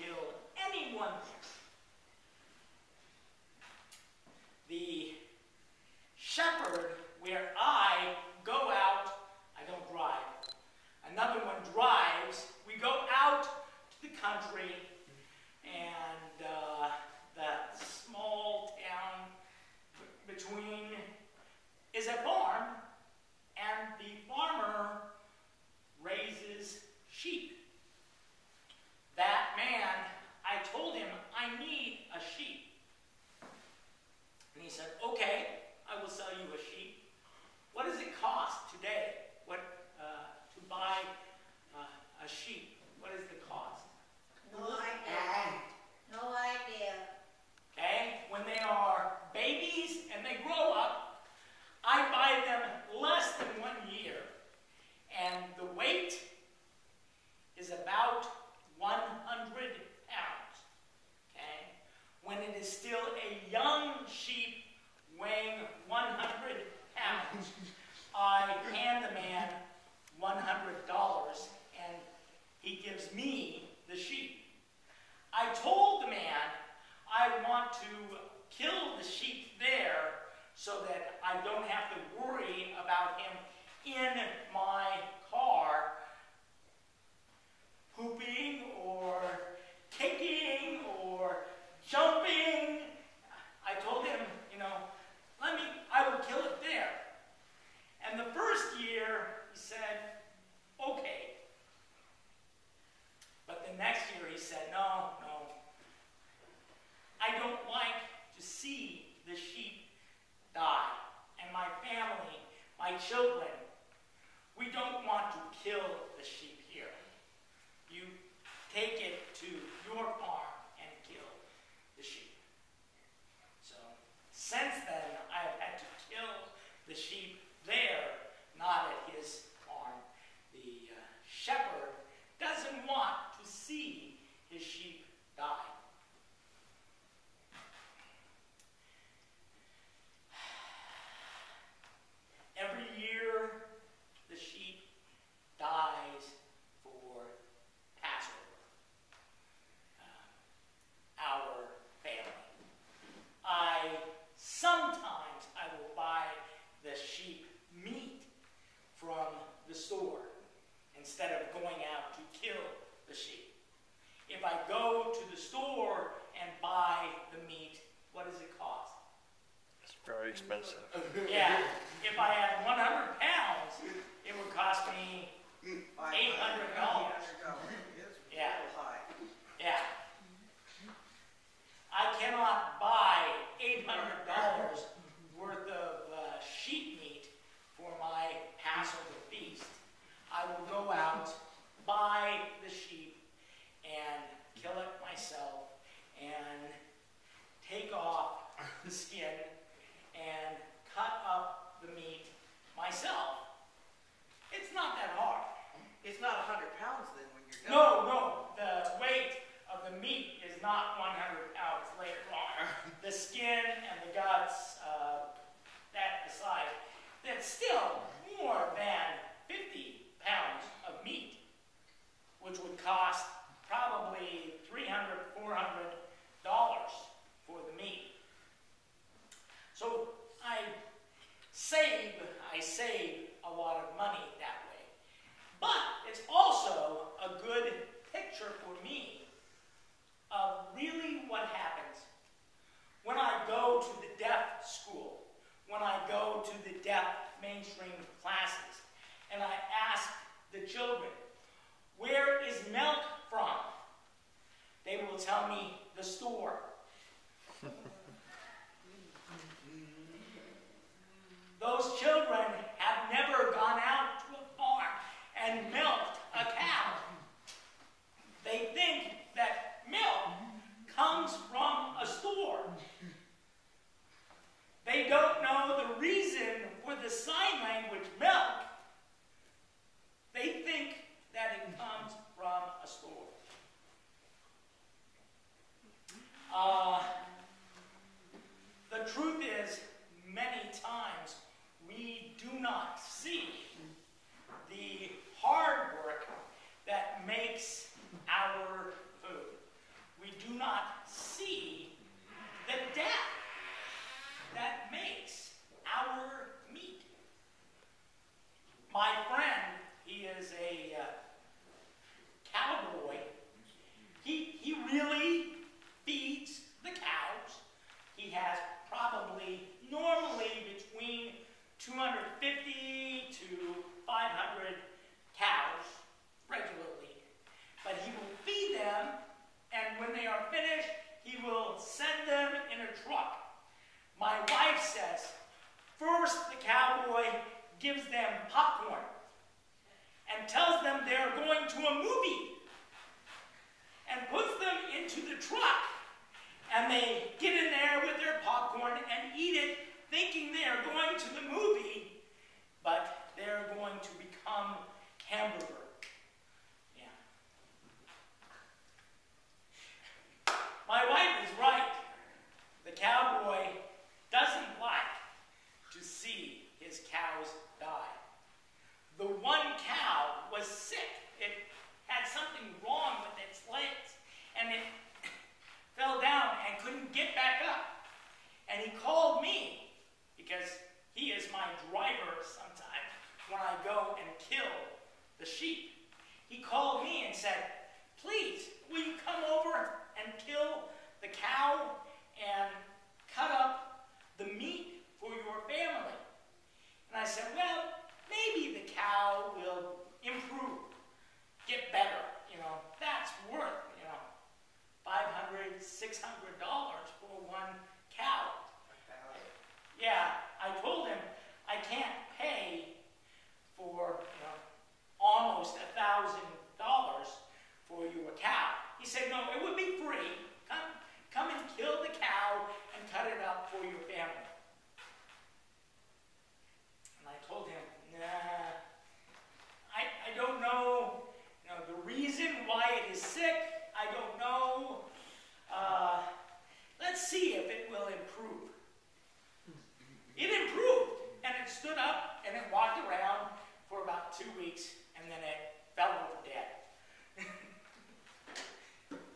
kill anyone there. The shepherd, where I go out, I don't drive. Another one drives. We go out to the country, and that small town between is a farm, and the farmer raises sheep. That man, I told him, I need a sheep. And he said, okay, I will sell you a sheep. What does it cost today? To buy a sheep? What is the cost? No idea. No idea. Okay? When they are babies and they grow up, I buy them less than 1 year. And the weight is about 100 pounds. Okay? When it is still a young sheep weighing 100 pounds, I hand the man $100 and he gives me the sheep. I told the man I want to kill the sheep there so that I don't have to worry about him in my car pooping or kicking or jumping. I told him, I will kill it there. And the first year, he said, okay. But the next year, he said, no. I don't like to see the sheep die. And my family, my children, we don't want to kill the sheep here. You take it to your farm and kill the sheep. So, since then, I have had to kill the sheep there, not at his farm. The shepherd doesn't want to see his sheep die. Every year, the sheep dies for Passover. Our family. Sometimes I will buy the sheep meat from the store instead of going out to kill the sheep. If I go to the store and buy the meat, what does it cost? It's very expensive. Yeah. If I had 100 pounds, it would cost me $800. Yeah. Yeah. I cannot buy $800 worth of sheep meat for my Passover feast. I will go out, buy the sheep, and kill it myself, and take off the skin, and cut up the meat myself. It's not that hard. It's not 100 pounds then when you're done. No. The weight of the meat is not 100 pounds later on. The skin and the guts, that aside, that's still more than 50 pounds of meat, which would cost probably $300, $400 for the meat. So I save a lot of money that way. But it's also a good picture for me of really what happens when I go to the deaf school, when I go to the deaf mainstream classes, and I ask the children, where is milk from? They will tell me the store. Those children have never gone out to a farm and milked a cow. They think that milk comes from a store. They don't know the reason for the sign language milk. They think that it comes from a store. gives them popcorn and tells them they're going to a movie and puts them into the truck. And they get in there with their popcorn and eat it, thinking they are going to the movie, but they're going to become hamburger. Yeah. My wife is right. The cowboy doesn't like to see his cows die. The one cow was sick. It had something wrong with its legs, and it fell down and couldn't get back up. And he called me, because he is my driver sometimes when I go and kill the sheep. He called me and said, please, will you come over and kill the cow and cut up the meat for your family? And I said, well, maybe the cow will improve, get better. That's worth, $500, $600 for one cow. Yeah, I told him I can't pay for almost $1,000 for your cow. He said, no, it would be free. Come and kill the cow and cut it up for your family. And I told him, nah, I don't know, the reason why it is sick. I don't know. Let's see if it will improve. It improved, and it stood up, and it walked around for about 2 weeks, and then it fell over dead.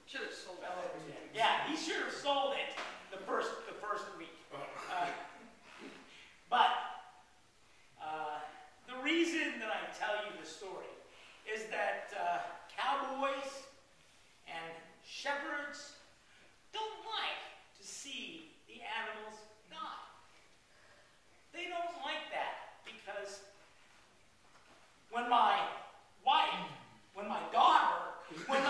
Should have sold Fell over it. dead. Yeah, he should have sold it the first week. But the reason that I tell you the story is that cowboys and shepherds don't like to see the animals die. They don't like that because when my daughter was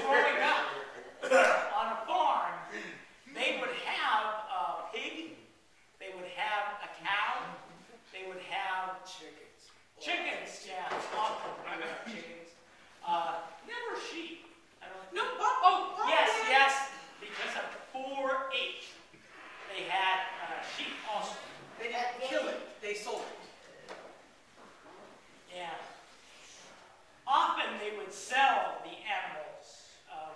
growing up on a farm, they would have a pig, they would have a cow, they would have chickens, yeah, often they would have chickens. Never sheep. I don't No, think. oh, Yes, because of 4-H. They had sheep also. They didn't kill it. They sold it. Yeah. Often they would sell the animals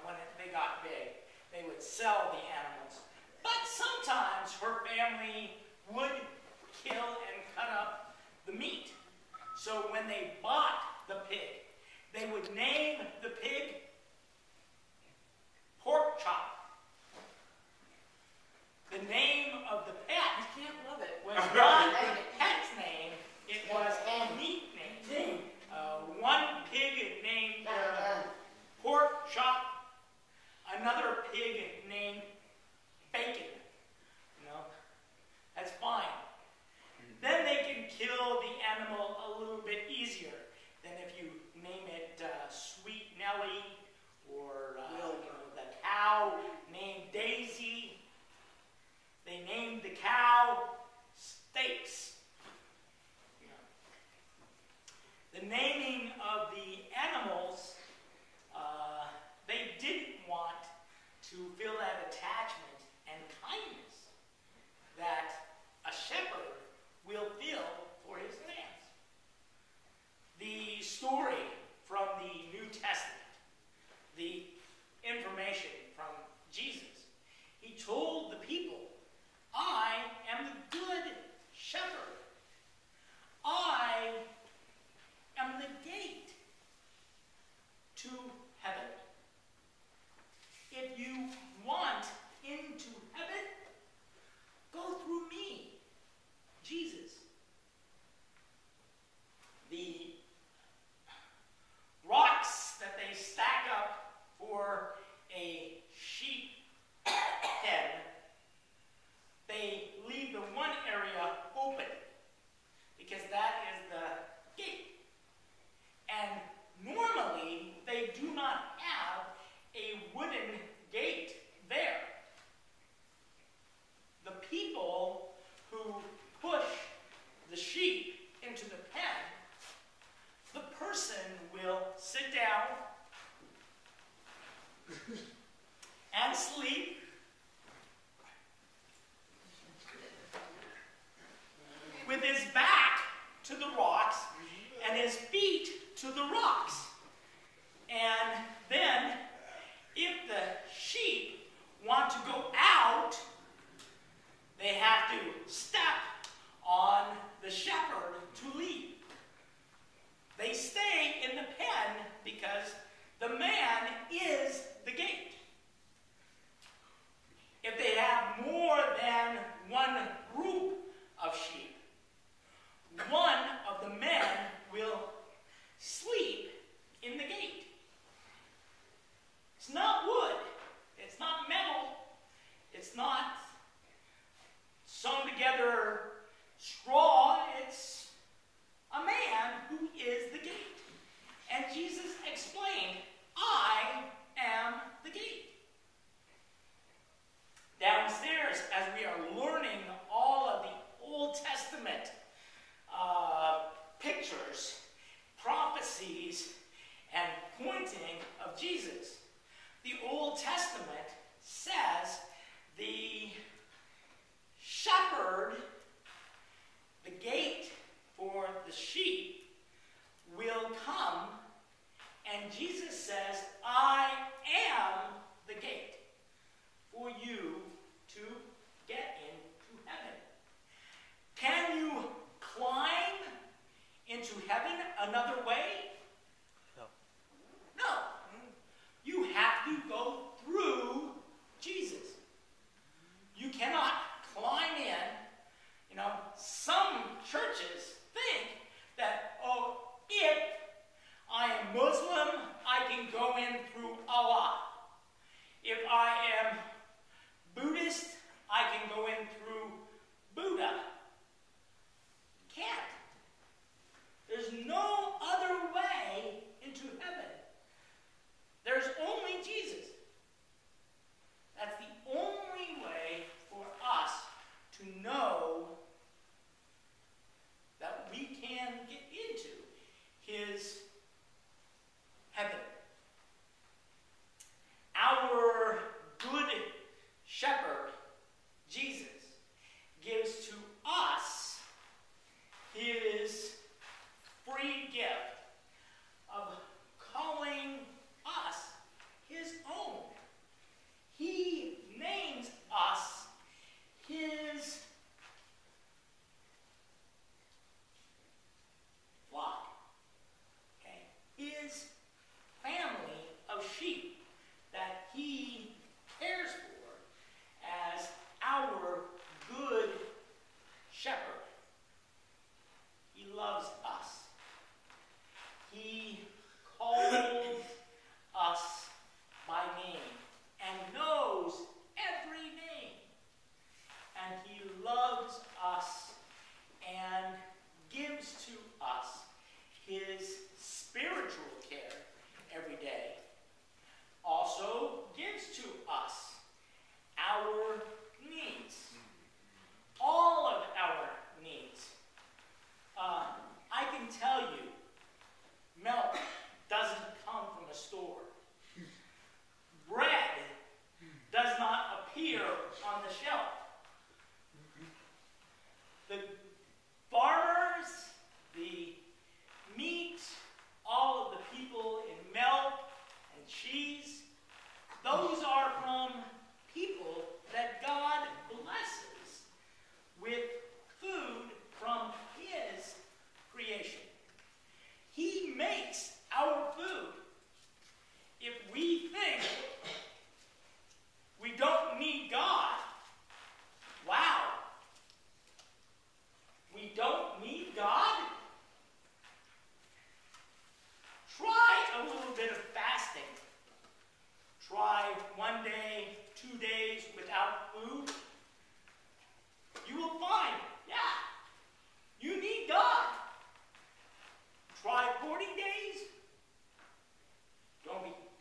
when they got big. They would sell the animals. But sometimes her family would kill and cut up the meat. So when they bought the pig, they would name the pig Pork Chop. The name of the pet I can't love it. was not the pet's name, it was a meat name. One pig named Pork Chop, another pig named Bacon. That's fine. Then they can kill the animal a little bit easier than if you name it Sweet Nellie or the cow named Daisy. They named the cow Steaks. The naming of the animals, they didn't want to feel that attachment and kindness that a shepherd will feel for his lambs. The story from the New Testament, the information from Jesus, he told the people, I am the good shepherd. I am the gate to heaven. If you want into heaven, go through me, Jesus. The rocks that they stack up for a sheep pen, they leave the one area open because that is the gate. And normally they do the man is the gate. If they have more than one group of sheep, one of the men will sleep in the gate. It's not wood. It's not metal. It's not sewn together straw. It's a man who is the gate. And Jesus explained, I am the gate. Downstairs, as we are learning all of the Old Testament pictures, prophecies, and pointing of Jesus, the Old Testament says the shepherd, the gate for the sheep, will come, and Jesus says, I am the gate for you to get into heaven. Can you climb into heaven another way? No. No. You have to go through Jesus. You cannot climb in. You know, some churches think that, oh, if I am Muslim, I can go in through Allah. If I am Buddhist, I can go in through Buddha. Can't. There's no other way into heaven. There's only Jesus. That's the only way for us to know that we can get into his heaven. Our good shepherd, Jesus, gives to us his free gift of calling us his own. He names us his flock, okay? His family of sheep that he cares for as our good shepherd. He loves us. He calls us by name and knows every name. And he loves us and gives to us his spiritual care every day. Also gives to us our needs. All of our needs. I can tell you, milk doesn't come from a store. Bread does not appear on the shelf. The farmers, the meat, all of the people in milk and cheese, those are from people that God blesses with food from his creation. He makes our food. If we think we don't need God, wow. We don't need God? Try a little bit of fasting. Try 1 day, 2 days without food. You will find, yeah, you need God. Try 40 days.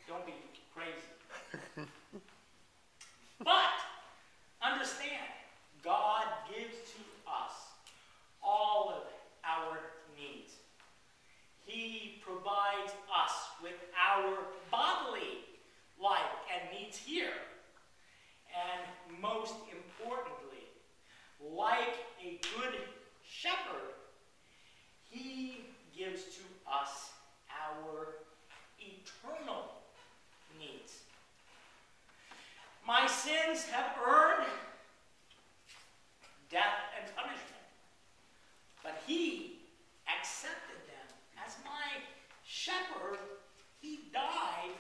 Don't be crazy. But understand, God gives to us all of our needs. He provides us with our bodily life and needs here. And most importantly, like a good shepherd, he gives to us our eternal needs. My sins have earned death and punishment, but he accepted them as my shepherd. He died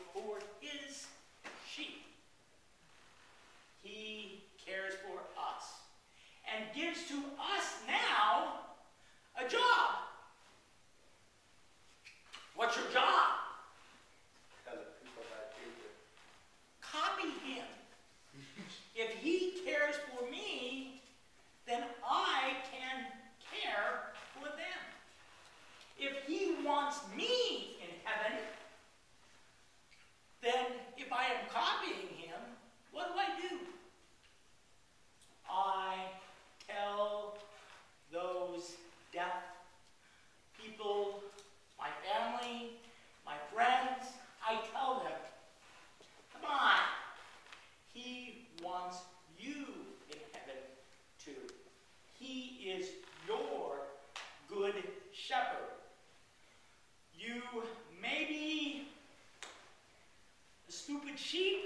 sheep